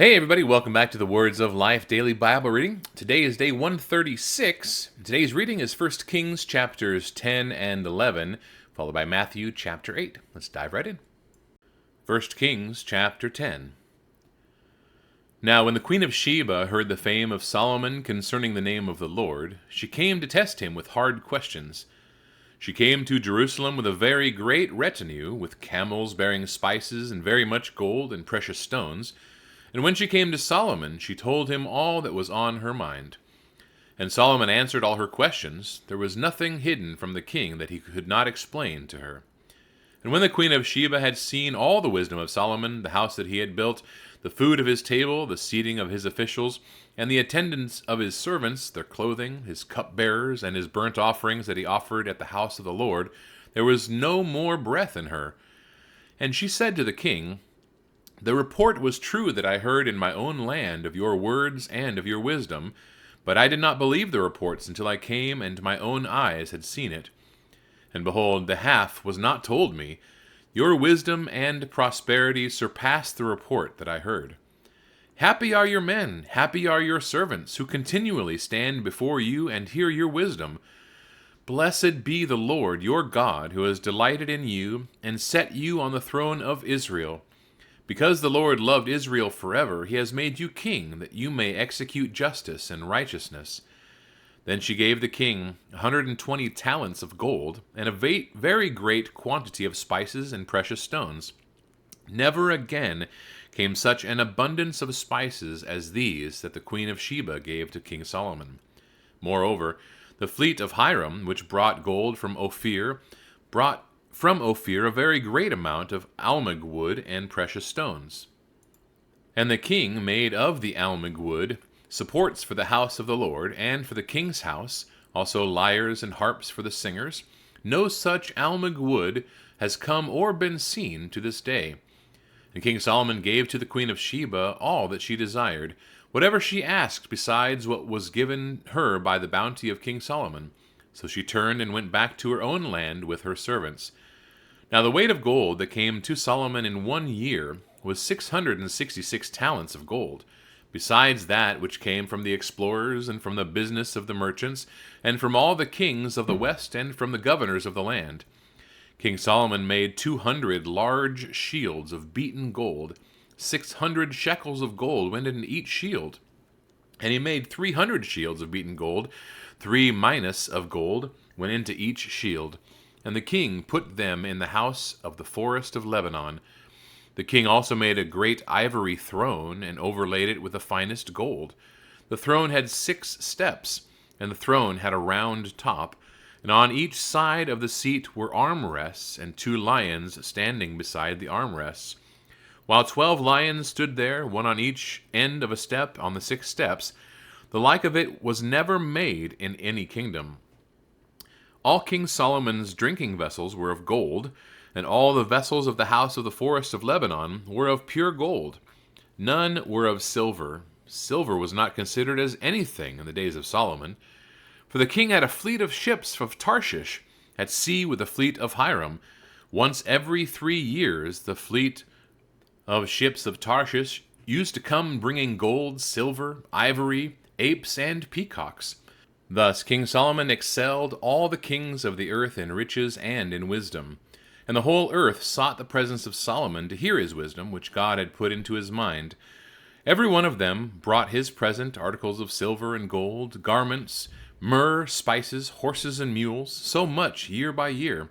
Hey everybody, welcome back to the Words of Life Daily Bible Reading. Today is day 136. Today's reading is 1 Kings chapters 10 and 11, followed by Matthew chapter 8. Let's dive right in. 1 Kings chapter 10. Now when the queen of Sheba heard the fame of Solomon concerning the name of the Lord, she came to test him with hard questions. She came to Jerusalem with a very great retinue, with camels bearing spices and very much gold and precious stones. And when she came to Solomon, she told him all that was on her mind. And Solomon answered all her questions. There was nothing hidden from the king that he could not explain to her. And when the queen of Sheba had seen all the wisdom of Solomon, the house that he had built, the food of his table, the seating of his officials, and the attendance of his servants, their clothing, his cupbearers, and his burnt offerings that he offered at the house of the Lord, there was no more breath in her. And she said to the king, "The report was true that I heard in my own land of your words and of your wisdom, but I did not believe the reports until I came and my own eyes had seen it. And behold, the half was not told me. Your wisdom and prosperity surpass the report that I heard. Happy are your men, happy are your servants, who continually stand before you and hear your wisdom. Blessed be the Lord your God, who has delighted in you and set you on the throne of Israel. Because the Lord loved Israel forever, he has made you king, that you may execute justice and righteousness." Then she gave the king 120 talents of gold, and a very great quantity of spices and precious stones. Never again came such an abundance of spices as these that the queen of Sheba gave to King Solomon. Moreover, the fleet of Hiram, which brought gold from Ophir, brought from Ophir a very great amount of almug wood and precious stones. And the king made of the almug wood supports for the house of the Lord, and for the king's house, also lyres and harps for the singers. No such almug wood has come or been seen to this day. And King Solomon gave to the queen of Sheba all that she desired, whatever she asked besides what was given her by the bounty of King Solomon. So she turned and went back to her own land with her servants. Now the weight of gold that came to Solomon in 1 year was 666 talents of gold, besides that which came from the explorers and from the business of the merchants, and from all the kings of the west and from the governors of the land. King Solomon made 200 large shields of beaten gold. 600 shekels of gold went in each shield. And he made 300 shields of beaten gold. 3 minas of gold went into each shield. And the king put them in the house of the forest of Lebanon. The king also made a great ivory throne and overlaid it with the finest gold. The throne had 6 steps, and the throne had a round top, and on each side of the seat were armrests and 2 lions standing beside the armrests. While 12 lions stood there, one on each end of a step on the 6 steps, the like of it was never made in any kingdom. All King Solomon's drinking vessels were of gold, and all the vessels of the house of the forest of Lebanon were of pure gold. None were of silver. Silver was not considered as anything in the days of Solomon. For the king had a fleet of ships of Tarshish, at sea with a fleet of Hiram. Once every 3 years the fleet of ships of Tarshish used to come bringing gold, silver, ivory, apes, and peacocks. Thus King Solomon excelled all the kings of the earth in riches and in wisdom. And the whole earth sought the presence of Solomon to hear his wisdom, which God had put into his mind. Every one of them brought his present, articles of silver and gold, garments, myrrh, spices, horses and mules, so much year by year.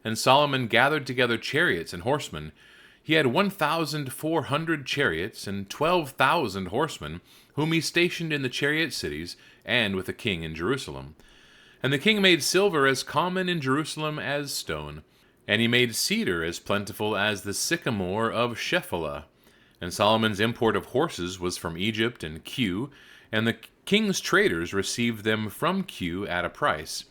And Solomon gathered together chariots and horsemen. He had 1,400 chariots and 12,000 horsemen, whom he stationed in the chariot cities and with the king in Jerusalem. And the king made silver as common in Jerusalem as stone. And he made cedar as plentiful as the sycamore of Shephelah. And Solomon's import of horses was from Egypt and Kue, and the king's traders received them from Kue at a price.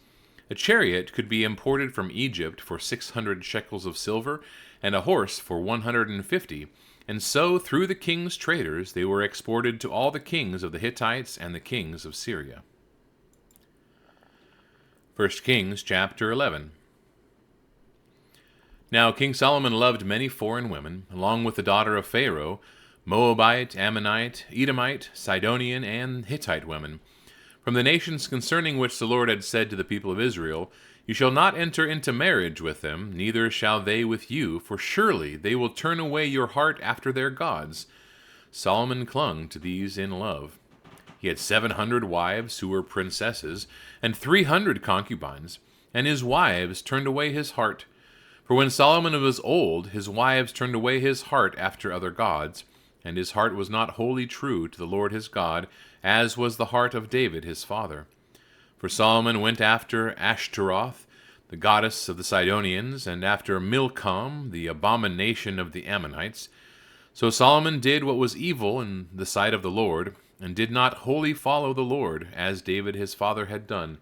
A chariot could be imported from Egypt for 600 shekels of silver, and a horse for 150, and so through the king's traders they were exported to all the kings of the Hittites and the kings of Syria. 1 Kings chapter 11. Now King Solomon loved many foreign women, along with the daughter of Pharaoh, Moabite, Ammonite, Edomite, Sidonian, and Hittite women, from the nations concerning which the Lord had said to the people of Israel, You shall not enter into marriage with them, neither shall they with you, for surely they will turn away your heart after their gods. Solomon clung to these in love. He had 700 wives who were princesses, and 300 concubines, and his wives turned away his heart. For when Solomon was old, his wives turned away his heart after other gods, and his heart was not wholly true to the Lord his God, as was the heart of David his father. For Solomon went after Ashtaroth, the goddess of the Sidonians, and after Milcom, the abomination of the Ammonites. So Solomon did what was evil in the sight of the Lord, and did not wholly follow the Lord, as David his father had done.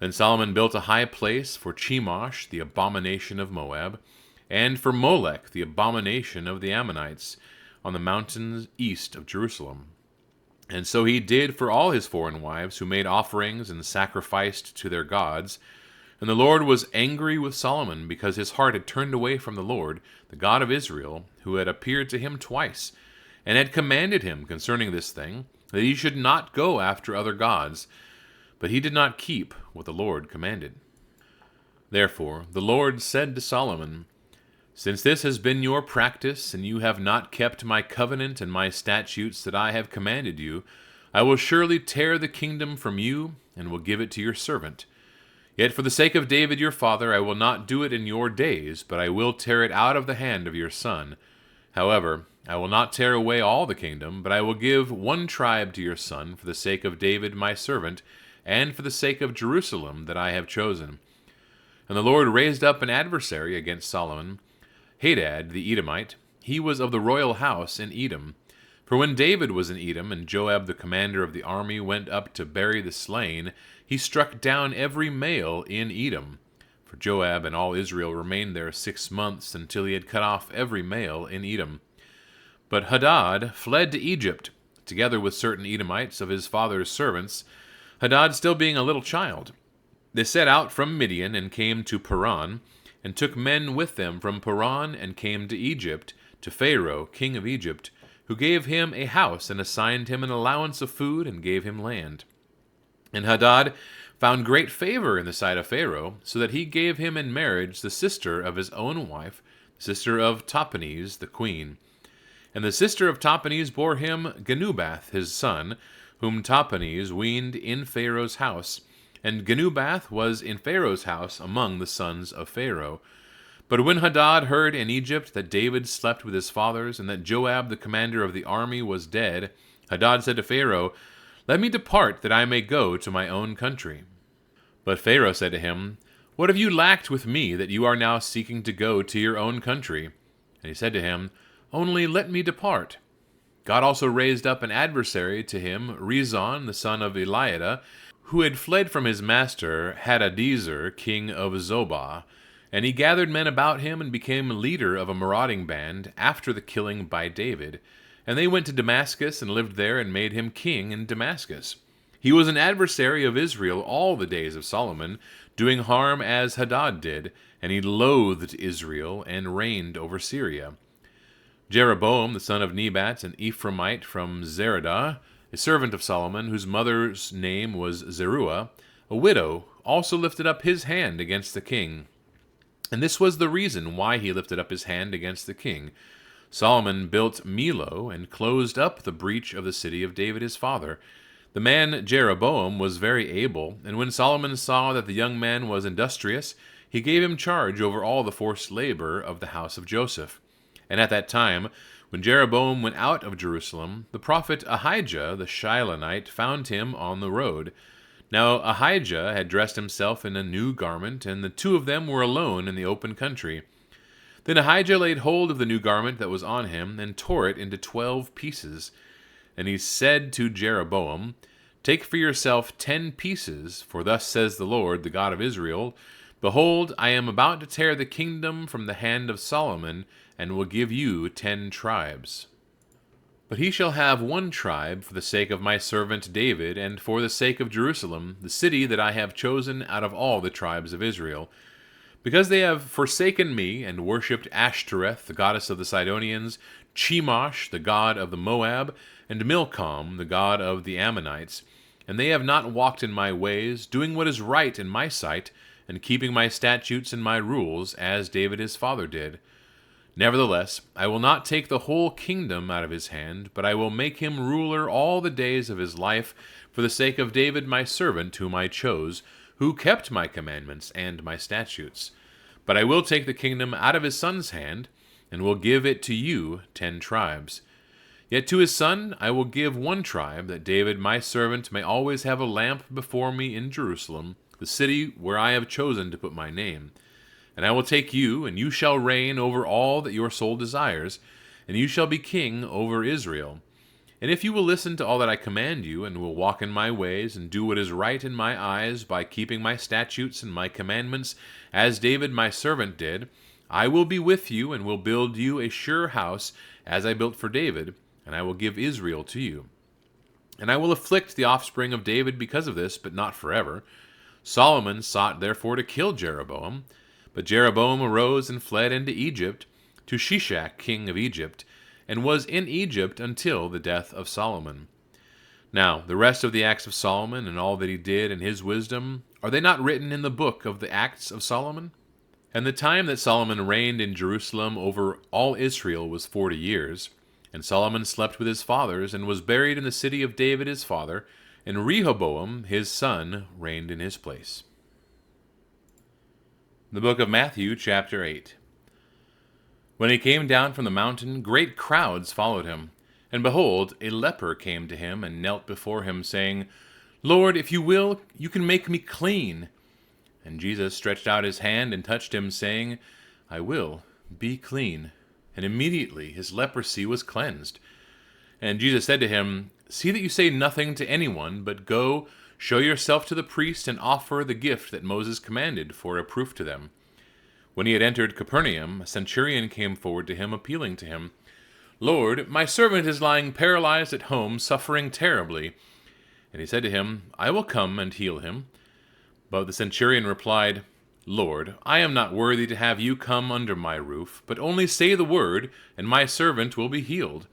Then Solomon built a high place for Chemosh, the abomination of Moab, and for Molech, the abomination of the Ammonites, on the mountains east of Jerusalem. And so he did for all his foreign wives who made offerings and sacrificed to their gods. And the Lord was angry with Solomon because his heart had turned away from the Lord, the God of Israel, who had appeared to him twice, and had commanded him concerning this thing, that he should not go after other gods. But he did not keep what the Lord commanded. Therefore the Lord said to Solomon, Since this has been your practice, and you have not kept my covenant and my statutes that I have commanded you, I will surely tear the kingdom from you, and will give it to your servant. Yet for the sake of David your father I will not do it in your days, but I will tear it out of the hand of your son. However, I will not tear away all the kingdom, but I will give one tribe to your son for the sake of David my servant, and for the sake of Jerusalem that I have chosen. And the Lord raised up an adversary against Solomon, Hadad the Edomite. He was of the royal house in Edom. For when David was in Edom, and Joab the commander of the army went up to bury the slain, he struck down every male in Edom. For Joab and all Israel remained there 6 months, until he had cut off every male in Edom. But Hadad fled to Egypt, together with certain Edomites of his father's servants, Hadad still being a little child. They set out from Midian and came to Paran, and took men with them from Paran, and came to Egypt, to Pharaoh, king of Egypt, who gave him a house and assigned him an allowance of food and gave him land. And Hadad found great favor in the sight of Pharaoh, so that he gave him in marriage the sister of his own wife, the sister of Tahpenes the queen. And the sister of Tahpenes bore him Genubath his son, whom Tahpenes weaned in Pharaoh's house. And Genubath was in Pharaoh's house among the sons of Pharaoh. But when Hadad heard in Egypt that David slept with his fathers, and that Joab the commander of the army was dead, Hadad said to Pharaoh, Let me depart, that I may go to my own country. But Pharaoh said to him, What have you lacked with me, that you are now seeking to go to your own country? And he said to him, Only let me depart. God also raised up an adversary to him, Rezon the son of Eliada, who had fled from his master Hadadezer, king of Zobah. And he gathered men about him and became leader of a marauding band after the killing by David. And they went to Damascus and lived there and made him king in Damascus. He was an adversary of Israel all the days of Solomon, doing harm as Hadad did, and he loathed Israel and reigned over Syria. Jeroboam, the son of Nebat, an Ephraimite from Zeradah, a servant of Solomon, whose mother's name was Zeruiah, a widow, also lifted up his hand against the king. And this was the reason why he lifted up his hand against the king. Solomon built Millo and closed up the breach of the city of David his father. The man Jeroboam was very able, and when Solomon saw that the young man was industrious, he gave him charge over all the forced labor of the house of Joseph. And at that time, when Jeroboam went out of Jerusalem, the prophet Ahijah the Shilonite found him on the road. Now Ahijah had dressed himself in a new garment, and the two of them were alone in the open country. Then Ahijah laid hold of the new garment that was on him, and tore it into 12 pieces. And he said to Jeroboam, Take for yourself 10 pieces, for thus says the Lord, the God of Israel, Behold, I am about to tear the kingdom from the hand of Solomon, and will give you 10 tribes. But he shall have 1 tribe for the sake of my servant David, and for the sake of Jerusalem, the city that I have chosen out of all the tribes of Israel. Because they have forsaken me, and worshipped Ashtoreth, the goddess of the Sidonians, Chemosh, the god of the Moab, and Milcom, the god of the Ammonites. And they have not walked in my ways, doing what is right in my sight, and keeping my statutes and my rules, as David his father did. Nevertheless, I will not take the whole kingdom out of his hand, but I will make him ruler all the days of his life, for the sake of David my servant, whom I chose, who kept my commandments and my statutes. But I will take the kingdom out of his son's hand, and will give it to you 10 tribes. Yet to his son I will give 1 tribe, that David my servant may always have a lamp before me in Jerusalem, the city where I have chosen to put my name. And I will take you, and you shall reign over all that your soul desires, and you shall be king over Israel. And if you will listen to all that I command you, and will walk in my ways, and do what is right in my eyes, by keeping my statutes and my commandments, as David my servant did, I will be with you, and will build you a sure house, as I built for David, and I will give Israel to you. And I will afflict the offspring of David because of this, but not forever. Solomon sought therefore to kill Jeroboam, but Jeroboam arose and fled into Egypt, to Shishak king of Egypt, and was in Egypt until the death of Solomon. Now, the rest of the acts of Solomon, and all that he did, and his wisdom, are they not written in the book of the Acts of Solomon? And the time that Solomon reigned in Jerusalem over all Israel was 40 years. And Solomon slept with his fathers, and was buried in the city of David his father, and Rehoboam his son reigned in his place. The book of Matthew, chapter 8. When he came down from the mountain, great crowds followed him. And behold, a leper came to him, and knelt before him, saying, Lord, if you will, you can make me clean. And Jesus stretched out his hand and touched him, saying, I will, be clean. And immediately his leprosy was cleansed. And Jesus said to him, See that you say nothing to anyone, but go, show yourself to the priest, and offer the gift that Moses commanded for a proof to them. When he had entered Capernaum, a centurion came forward to him, appealing to him, Lord, my servant is lying paralyzed at home, suffering terribly. And he said to him, I will come and heal him. But the centurion replied, Lord, I am not worthy to have you come under my roof, but only say the word, and my servant will be healed.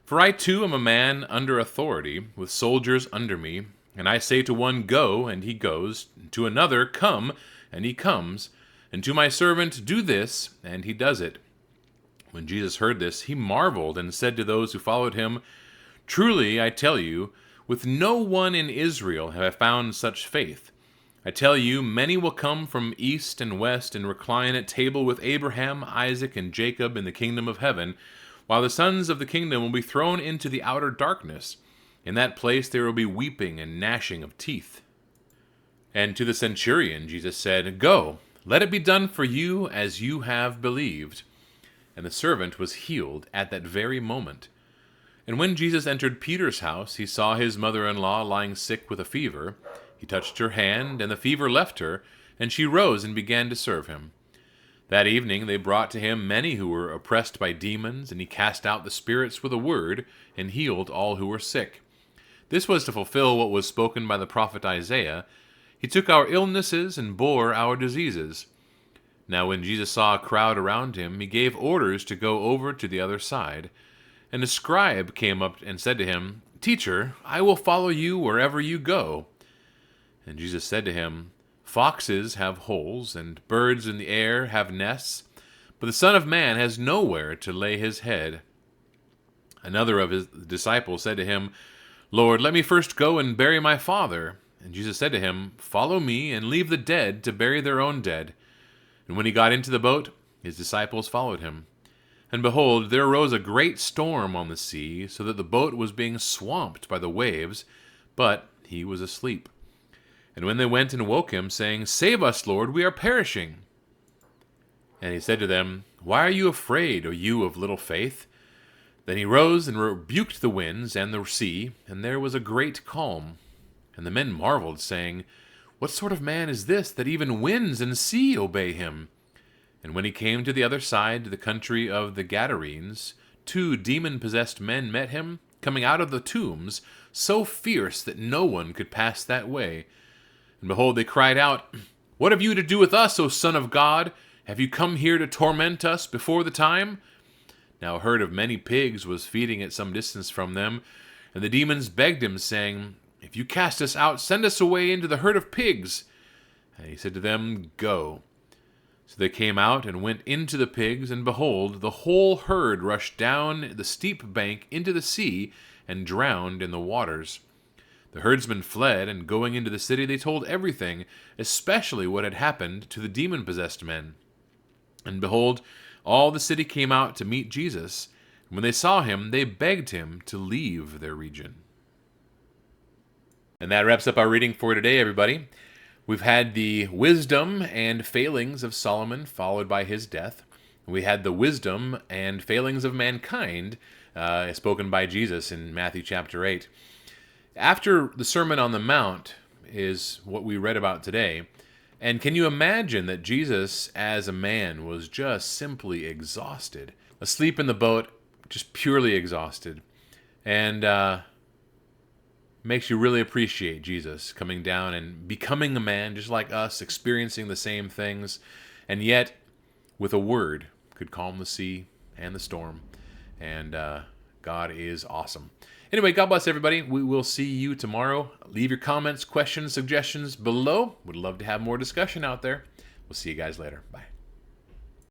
For I too am a man under authority, with soldiers under me, and I say to one, Go, and he goes, and to another, Come, and he comes, and to my servant, Do this, and he does it. When Jesus heard this, he marveled, and said to those who followed him, Truly, I tell you, with no one in Israel have I found such faith. I tell you, many will come from east and west and recline at table with Abraham, Isaac, and Jacob in the kingdom of heaven, while the sons of the kingdom will be thrown into the outer darkness. In that place there will be weeping and gnashing of teeth. And to the centurion Jesus said, Go, let it be done for you as you have believed. And the servant was healed at that very moment. And when Jesus entered Peter's house, he saw his mother-in-law lying sick with a fever. He touched her hand, and the fever left her, and she rose and began to serve him. That evening they brought to him many who were oppressed by demons, and he cast out the spirits with a word, and healed all who were sick. This was to fulfill what was spoken by the prophet Isaiah. He took our illnesses and bore our diseases. Now when Jesus saw a crowd around him, he gave orders to go over to the other side. And a scribe came up and said to him, Teacher, I will follow you wherever you go. And Jesus said to him, Foxes have holes, and birds in the air have nests, but the Son of Man has nowhere to lay his head. Another of his disciples said to him, Lord, let me first go and bury my father. And Jesus said to him, Follow me, and leave the dead to bury their own dead. And when he got into the boat, his disciples followed him. And behold, there arose a great storm on the sea, so that the boat was being swamped by the waves, but he was asleep. And when they went and woke him, saying, Save us, Lord, we are perishing. And he said to them, Why are you afraid, O you of little faith? Then he rose and rebuked the winds and the sea, and there was a great calm. And the men marveled, saying, What sort of man is this, that even winds and sea obey him? And when he came to the other side, to the country of the Gadarenes, 2 demon-possessed men met him, coming out of the tombs, so fierce that no one could pass that way. And behold, they cried out, What have you to do with us, O Son of God? Have you come here to torment us before the time? Now a herd of many pigs was feeding at some distance from them, and the demons begged him, saying, "If you cast us out, send us away into the herd of pigs." And he said to them, "Go." So they came out and went into the pigs, and behold, the whole herd rushed down the steep bank into the sea and drowned in the waters. The herdsmen fled, and going into the city, they told everything, especially what had happened to the demon-possessed men. And behold, all the city came out to meet Jesus. And when they saw him, they begged him to leave their region. And that wraps up our reading for today, everybody. We've had the wisdom and failings of Solomon, followed by his death. We had the wisdom and failings of mankind, spoken by Jesus in Matthew chapter 8. After the Sermon on the Mount is what we read about today. And can you imagine that Jesus, as a man, was just simply exhausted? Asleep in the boat, just purely exhausted. And makes you really appreciate Jesus coming down and becoming a man just like us, experiencing the same things, and yet, with a word, could calm the sea and the storm. And God is awesome. Anyway, God bless everybody. We will see you tomorrow. Leave your comments, questions, suggestions below. Would love to have more discussion out there. We'll see you guys later. Bye.